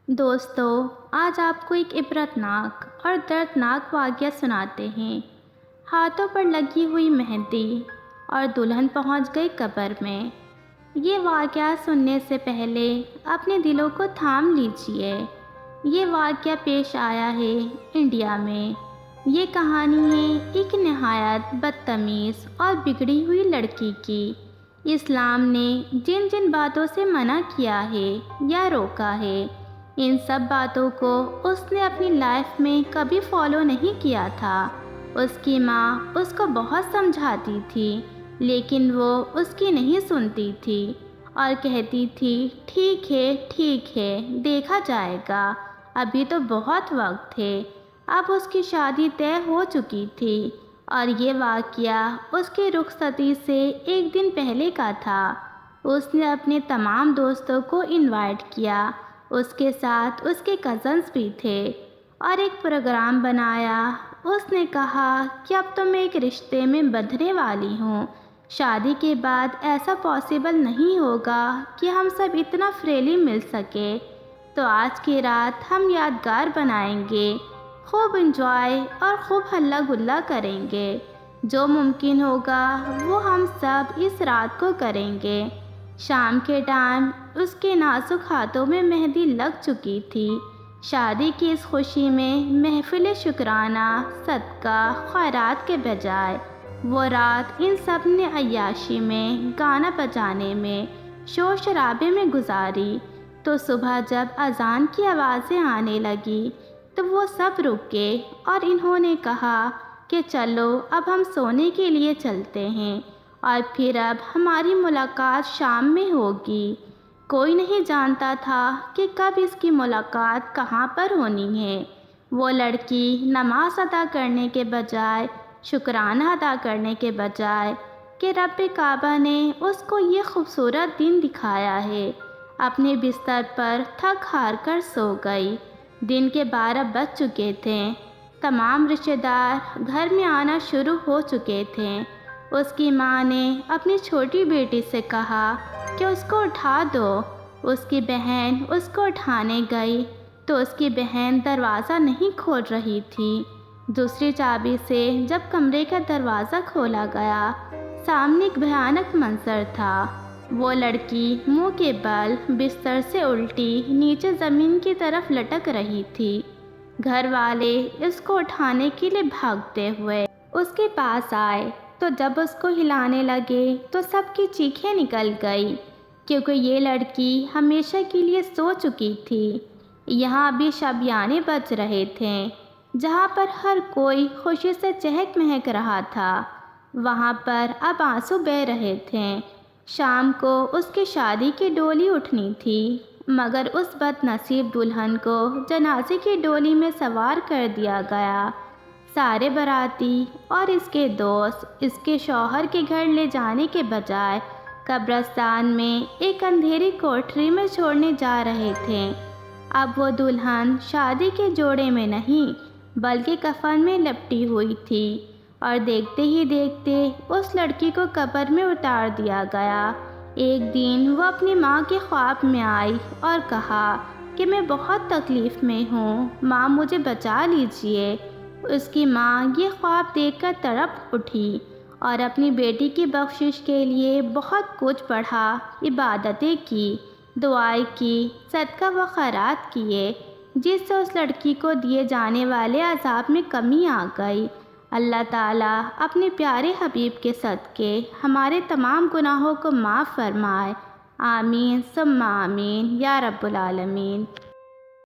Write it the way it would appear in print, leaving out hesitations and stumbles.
دوستو، آج آپ کو ایک عبرتناک اور دردناک واقعہ سناتے ہیں۔ ہاتھوں پر لگی ہوئی مہندی اور دلہن پہنچ گئی قبر میں۔ یہ واقعہ سننے سے پہلے اپنے دلوں کو تھام لیجئے۔ یہ واقعہ پیش آیا ہے انڈیا میں۔ یہ کہانی ہے ایک نہایت بدتمیز اور بگڑی ہوئی لڑکی کی۔ اسلام نے جن جن باتوں سے منع کیا ہے یا روکا ہے، ان سب باتوں کو اس نے اپنی لائف میں کبھی فالو نہیں کیا تھا۔ اس کی ماں اس کو بہت سمجھاتی تھی، لیکن وہ اس کی نہیں سنتی تھی اور کہتی تھی ٹھیک ہے دیکھا جائے گا، ابھی تو بہت وقت ہے۔ اب اس کی شادی طے ہو چکی تھی اور یہ واقعہ اس کی رخصتی سے ایک دن پہلے کا تھا۔ اس نے اپنے تمام دوستوں کو انوائٹ کیا، اس کے ساتھ اس کے کزنز بھی تھے، اور ایک پروگرام بنایا۔ اس نے کہا کہ اب تو میں ایک رشتے میں بندھنے والی ہوں، شادی کے بعد ایسا پاسبل نہیں ہوگا کہ ہم سب اتنا فریلی مل سکے، تو آج کی رات ہم یادگار بنائیں گے، خوب انجوائے اور خوب ہلا گلا کریں گے۔ جو ممکن ہوگا وہ ہم سب اس رات کو کریں گے۔ شام کے ٹائم اس کے نازک ہاتھوں میں مہندی لگ چکی تھی۔ شادی کی اس خوشی میں محفل شکرانہ، صدقہ، خیرات کے بجائے وہ رات ان سب نے عیاشی میں، گانا بجانے میں، شور شرابے میں گزاری۔ تو صبح جب اذان کی آوازیں آنے لگی تو وہ سب رکے اور انہوں نے کہا کہ چلو اب ہم سونے کے لیے چلتے ہیں، اور پھر اب ہماری ملاقات شام میں ہوگی۔ کوئی نہیں جانتا تھا کہ کب اس کی ملاقات کہاں پر ہونی ہے۔ وہ لڑکی نماز ادا کرنے کے بجائے، شکرانہ ادا کرنے کے بجائے کہ رب کعبہ نے اس کو یہ خوبصورت دن دکھایا ہے، اپنے بستر پر تھک ہار کر سو گئی۔ دن کے 12 بج چکے تھے۔ تمام رشتہ دار گھر میں آنا شروع ہو چکے تھے۔ اس کی ماں نے اپنی چھوٹی بیٹی سے کہا کہ اس کو اٹھا دو۔ اس کی بہن اس کو اٹھانے گئی تو اس کی بہن دروازہ نہیں کھول رہی تھی۔ دوسری چابی سے جب کمرے کا دروازہ کھولا گیا، سامنے ایک بھیانک منظر تھا۔ وہ لڑکی منہ کے بل بستر سے الٹی نیچے زمین کی طرف لٹک رہی تھی۔ گھر والے اس کو اٹھانے کے لیے بھاگتے ہوئے اس کے پاس آئے، تو جب اس کو ہلانے لگے تو سب کی چیخیں نکل گئی، کیونکہ یہ لڑکی ہمیشہ کے لیے سو چکی تھی۔ یہاں ابھی شبیانے بج رہے تھے، جہاں پر ہر کوئی خوشی سے چہک مہک رہا تھا، وہاں پر اب آنسو بہہ رہے تھے۔ شام کو اس کی شادی کی ڈولی اٹھنی تھی، مگر اس بد نصیب دلہن کو جنازے کی ڈولی میں سوار کر دیا گیا۔ سارے باراتی اور اس کے دوست اس کے شوہر کے گھر لے جانے کے بجائے قبرستان میں ایک اندھیری کوٹھری میں چھوڑنے جا رہے تھے۔ اب وہ دلہن شادی کے جوڑے میں نہیں بلکہ کفن میں لپٹی ہوئی تھی، اور دیکھتے ہی دیکھتے اس لڑکی کو قبر میں اتار دیا گیا۔ ایک دن وہ اپنی ماں کے خواب میں آئی اور کہا کہ میں بہت تکلیف میں ہوں، ماں مجھے بچا لیجئے۔ اس کی ماں یہ خواب دیکھ کر تڑپ اٹھی اور اپنی بیٹی کی بخشش کے لیے بہت کچھ پڑھا، عبادتیں کی، دعائیں کی، صدقہ و خیرات کیے، جس سے اس لڑکی کو دیے جانے والے عذاب میں کمی آ گئی۔ اللہ تعالیٰ اپنے پیارے حبیب کے صدقے ہمارے تمام گناہوں کو معاف فرمائے۔ آمین ثم آمین یا رب العالمین۔